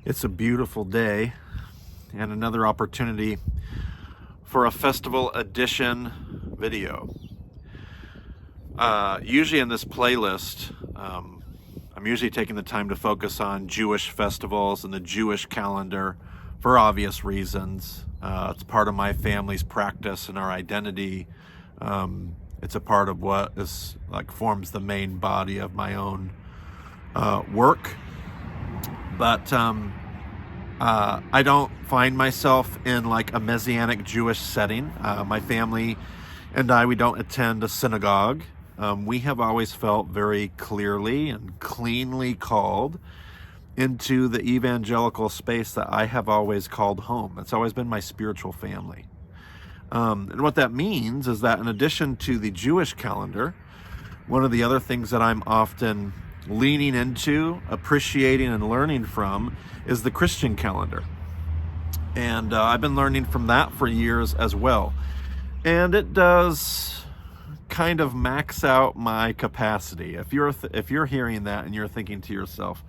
It's a beautiful day and another opportunity for a festival edition video. Usually in this playlist, I'm usually taking the time to focus on Jewish festivals and the Jewish calendar for obvious reasons. It's part of my family's practice and our identity. It's a part of what is forms the main body of my own work. But I don't find myself in a Messianic Jewish setting. My family and we don't attend a synagogue. We have always felt very clearly and cleanly called into the evangelical space that I have always called home. It's always been my spiritual family. And what that means is that in addition to the Jewish calendar, one of the other things that I'm often leaning into, appreciating, and learning from is the Christian calendar. And I've been learning from that for years as well. And it does kind of max out my capacity. If you're hearing that and you're thinking to yourself,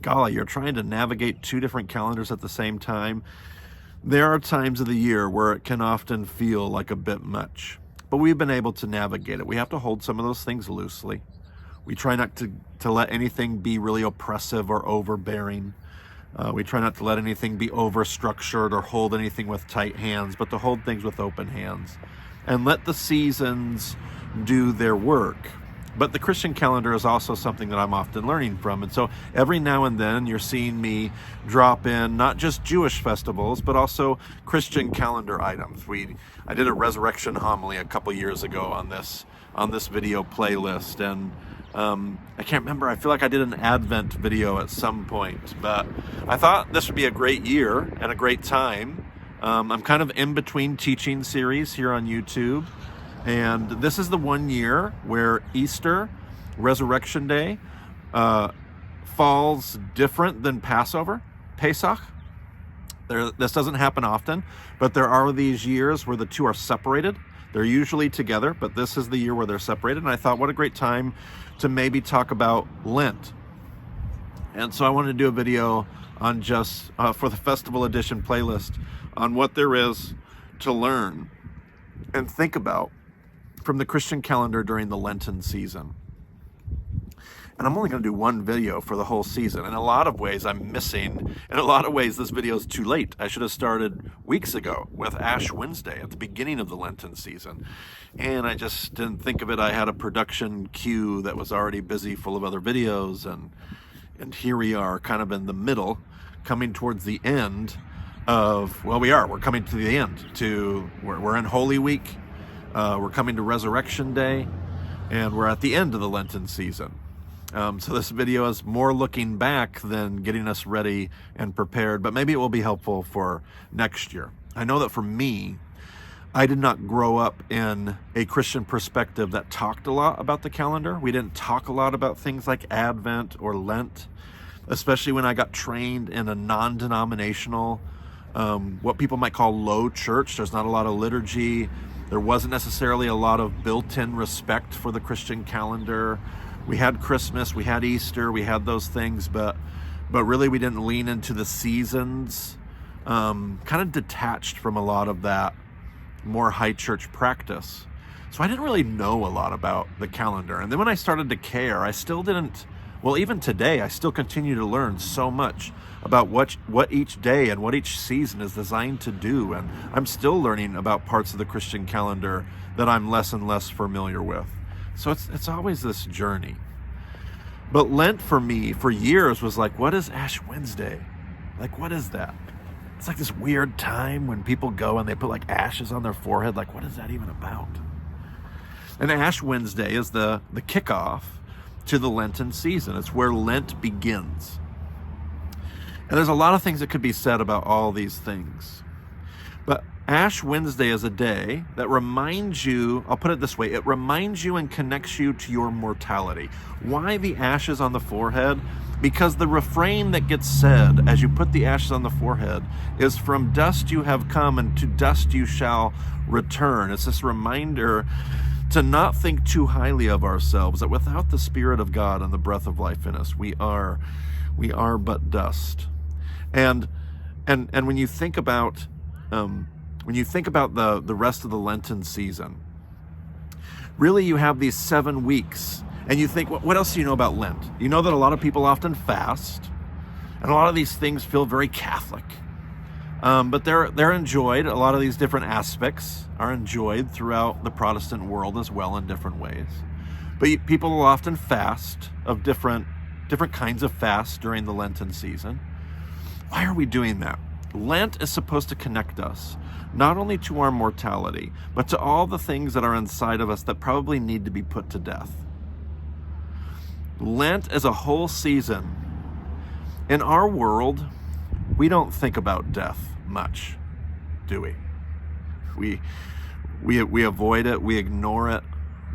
golly, you're trying to navigate two different calendars at the same time, there are times of the year where it can often feel like a bit much. But we've been able to navigate it. We have to hold some of those things loosely. We try not to let anything be really oppressive or overbearing. We try not to let anything be over-structured or hold anything with tight hands, but to hold things with open hands and let the seasons do their work. But the Christian calendar is also something that I'm often learning from. And so every now and then you're seeing me drop in not just Jewish festivals, but also Christian calendar items. I did a resurrection homily a couple years ago on this video playlist, and I can't remember. I feel like I did an Advent video at some point, but I thought this would be a great year and a great time. I'm kind of in between teaching series here on YouTube, and this is the one year where Easter, Resurrection Day, falls different than Passover, Pesach. This doesn't happen often, but there are these years where the two are separated. They're usually together, but this is the year where they're separated. And I thought, what a great time to maybe talk about Lent. And so I wanted to do a video on just for the Festival Edition playlist on what there is to learn and think about from the Christian calendar during the Lenten season. And I'm only going to do one video for the whole season. In a lot of ways, I'm missing. In a lot of ways, this video is too late. I should have started weeks ago with Ash Wednesday at the beginning of the Lenten season. And I just didn't think of it. I had a production queue that was already busy, full of other videos. And here we are, kind of in the middle, coming towards the end of, we're coming to the end. We're in Holy Week. We're coming to Resurrection Day. And we're at the end of the Lenten season. So this video is more looking back than getting us ready and prepared, but maybe it will be helpful for next year. I know that for me, I did not grow up in a Christian perspective that talked a lot about the calendar. We didn't talk a lot about things like Advent or Lent, especially when I got trained in a non-denominational, what people might call low church. There's not a lot of liturgy. There wasn't necessarily a lot of built-in respect for the Christian calendar. We had Christmas, we had Easter, we had those things, but really we didn't lean into the seasons, kind of detached from a lot of that more high church practice. So I didn't really know a lot about the calendar. And then when I started to care, I still didn't, even today, I still continue to learn so much about what each day and what each season is designed to do. And I'm still learning about parts of the Christian calendar that I'm less and less familiar with. So it's always this journey. But Lent for me, for years, was what is Ash Wednesday? What is that? It's this weird time when people go and they put ashes on their forehead. What is that even about? And Ash Wednesday is the kickoff to the Lenten season. It's where Lent begins. And there's a lot of things that could be said about all these things. But Ash Wednesday is a day that reminds you, I'll put it this way, it reminds you and connects you to your mortality. Why the ashes on the forehead? Because the refrain that gets said as you put the ashes on the forehead is, from dust you have come and to dust you shall return. It's this reminder to not think too highly of ourselves, that without the Spirit of God and the breath of life in us, we are but dust. And when you think about the rest of the Lenten season, really you have these 7 weeks, and you think, what else do you know about Lent? You know that a lot of people often fast, and a lot of these things feel very Catholic. But they're enjoyed. A lot of these different aspects are enjoyed throughout the Protestant world as well in different ways. But people will often fast of different kinds of fasts during the Lenten season. Why are we doing that? Lent is supposed to connect us not only to our mortality, but to all the things that are inside of us that probably need to be put to death. Lent is a whole season. In our world, we don't think about death much, do we? We avoid it, we ignore it,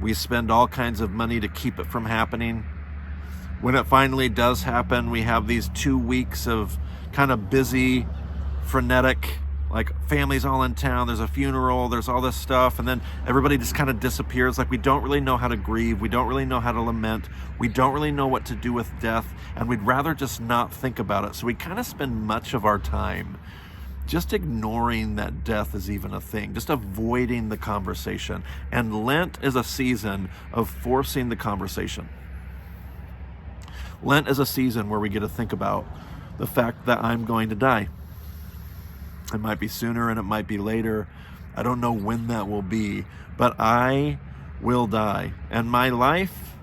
we spend all kinds of money to keep it from happening. When it finally does happen, we have these 2 weeks of kind of busy, frenetic, like families all in town, there's a funeral, there's all this stuff, and then everybody just kind of disappears. Like we don't really know how to grieve, we don't really know how to lament, we don't really know what to do with death, and we'd rather just not think about it. So we kind of spend much of our time just ignoring that death is even a thing, just avoiding the conversation. And Lent is a season of forcing the conversation. Lent is a season where we get to think about the fact that I'm going to die. It might be sooner and it might be later. I don't know when that will be, but I will die. And my life,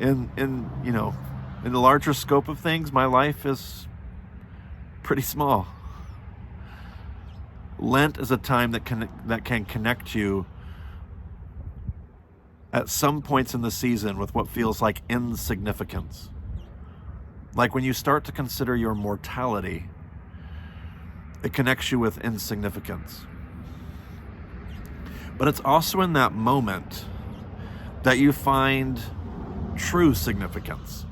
in the larger scope of things, my life is pretty small. Lent is a time that can connect you at some points in the season with what feels like insignificance. Like when you start to consider your mortality, it connects you with insignificance. But it's also in that moment that you find true significance.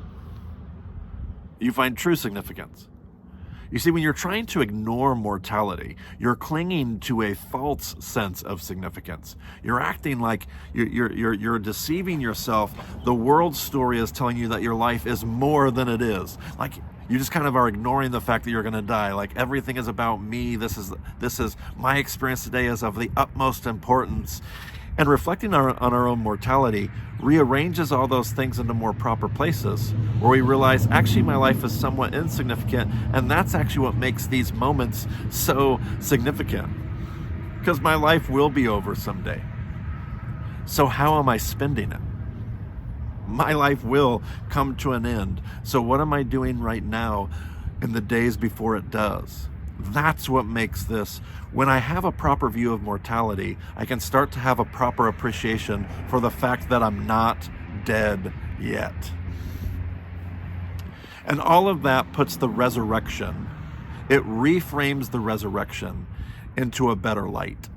You find true significance. You see, when you're trying to ignore mortality, you're clinging to a false sense of significance. You're acting like you're deceiving yourself. The world story is telling you that your life is more than it is. Like you just kind of are ignoring the fact that you're going to die. Like everything is about me. This is my experience today is of the utmost importance. And reflecting on our own mortality rearranges all those things into more proper places, where we realize actually my life is somewhat insignificant, and that's actually what makes these moments so significant, because my life will be over someday. So how am I spending it? My life will come to an end. So what am I doing right now in the days before it does? That's what makes this. When I have a proper view of mortality, I can start to have a proper appreciation for the fact that I'm not dead yet. And all of that puts the resurrection, it reframes the resurrection into a better light.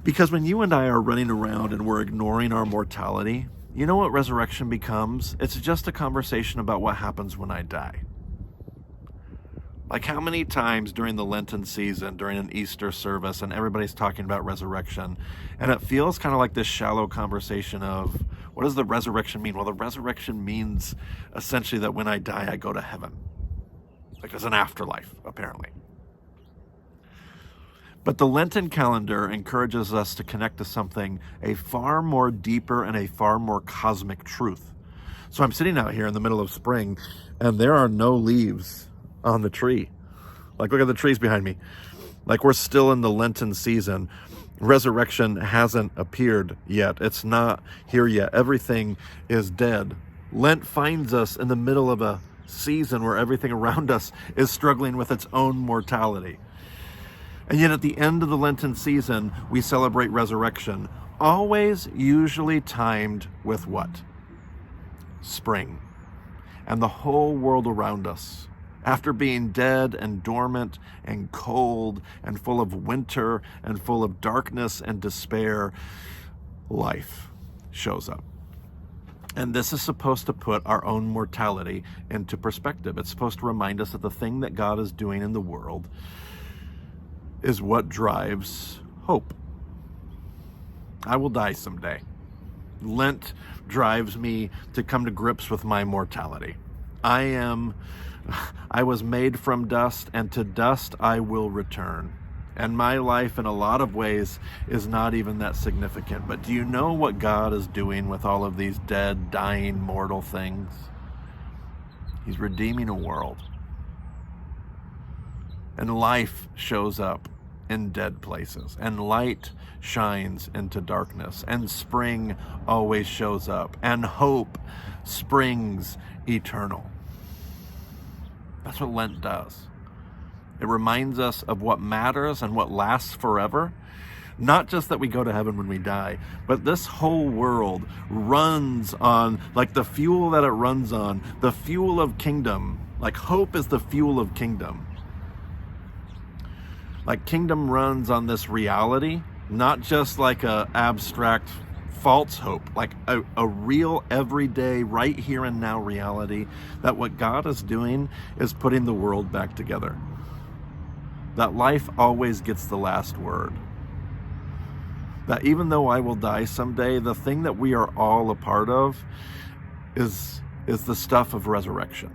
Because when you and I are running around and we're ignoring our mortality, you know what resurrection becomes? It's just a conversation about what happens when I die. Like how many times during the Lenten season, during an Easter service, and everybody's talking about resurrection, and it feels kind of like this shallow conversation of, what does the resurrection mean? Well, the resurrection means essentially that when I die, I go to heaven. Like there's an afterlife, apparently. But the Lenten calendar encourages us to connect to something, a far more deeper and a far more cosmic truth. So I'm sitting out here in the middle of spring, and there are no leaves on the tree. Like look at the trees behind me. Like we're still in the Lenten season. Resurrection hasn't appeared yet. It's not here yet. Everything is dead. Lent finds us in the middle of a season where everything around us is struggling with its own mortality. And yet at the end of the Lenten season, we celebrate resurrection, always usually timed with what? Spring. And the whole world around us, after being dead and dormant and cold and full of winter and full of darkness and despair, life shows up. And this is supposed to put our own mortality into perspective. It's supposed to remind us that the thing that God is doing in the world is what drives hope. I will die someday. Lent drives me to come to grips with my mortality. I was made from dust, and to dust I will return. And my life in a lot of ways is not even that significant. But do you know what God is doing with all of these dead, dying, mortal things? He's redeeming a world. And life shows up in dead places, and light shines into darkness, and spring always shows up, and hope springs eternal. That's what Lent does. It reminds us of what matters and what lasts forever. Not just that we go to heaven when we die, but this whole world runs on, like the fuel that it runs on, the fuel of kingdom. Like hope is the fuel of kingdom. Like kingdom runs on this reality, not just like a abstract false hope, like a real everyday right here and now reality that what God is doing is putting the world back together. That life always gets the last word. That even though I will die someday, the thing that we are all a part of is the stuff of resurrection.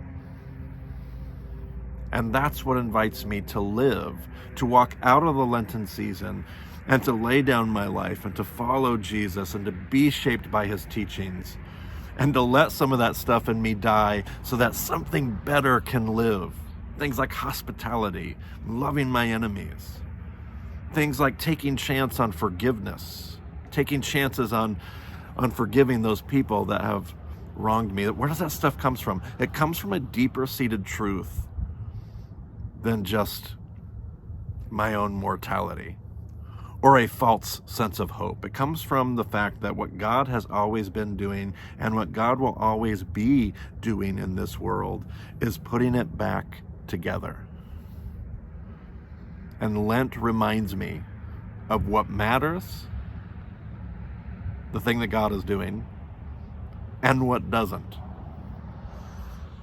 And that's what invites me to live, to walk out of the Lenten season and to lay down my life and to follow Jesus and to be shaped by his teachings and to let some of that stuff in me die so that something better can live. Things like hospitality, loving my enemies. Things like taking chance on forgiveness, taking chances on forgiving those people that have wronged me. Where does that stuff come from? It comes from a deeper seated truth than just my own mortality or a false sense of hope. It comes from the fact that what God has always been doing and what God will always be doing in this world is putting it back together. And Lent reminds me of what matters, the thing that God is doing, and what doesn't.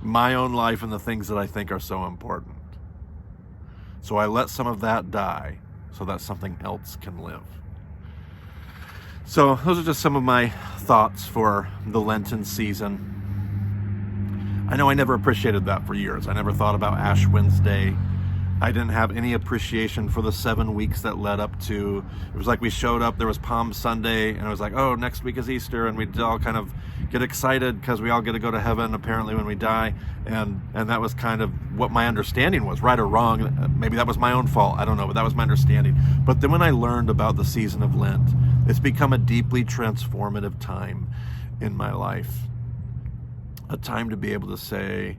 My own life and the things that I think are so important. So I let some of that die so that something else can live. So those are just some of my thoughts for the Lenten season. I know I never appreciated that for years. I never thought about Ash Wednesday. I didn't have any appreciation for the 7 weeks that led up to, it was like we showed up, there was Palm Sunday, and it was like, oh, next week is Easter, and we'd all kind of get excited because we all get to go to heaven apparently when we die, and that was kind of what my understanding was, right or wrong. Maybe that was my own fault, I don't know, but that was my understanding. But then when I learned about the season of Lent, it's become a deeply transformative time in my life. A time to be able to say,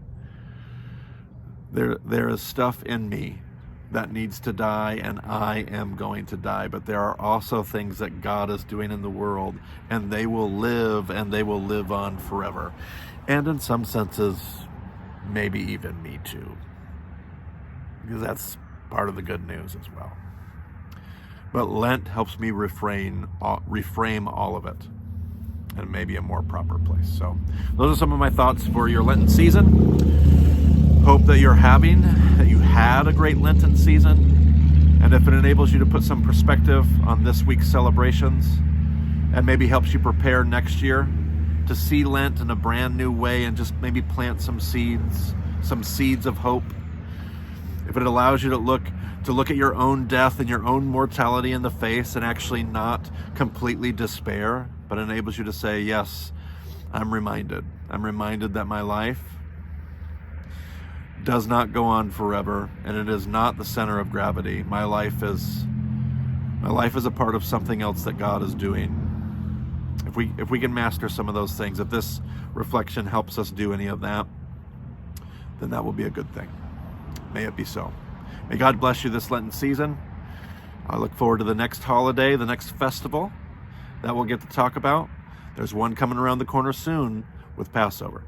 there is stuff in me that needs to die, and I am going to die. But there are also things that God is doing in the world, and they will live, and they will live on forever. And in some senses, maybe even me too. Because that's part of the good news as well. But Lent helps me reframe all of it in maybe a more proper place. So those are some of my thoughts for your Lenten season. Hope that you had a great Lenten season, and if it enables you to put some perspective on this week's celebrations and maybe helps you prepare next year to see Lent in a brand new way and just maybe plant some seeds of hope. If it allows you to look at your own death and your own mortality in the face and actually not completely despair, but enables you to say, yes, I'm reminded that my life does not go on forever, and it is not the center of gravity. My life is a part of something else that God is doing. If we can master some of those things, if this reflection helps us do any of that, then that will be a good thing. May it be so. May God bless you this Lenten season. I look forward to the next holiday, the next festival that we'll get to talk about. There's one coming around the corner soon with Passover.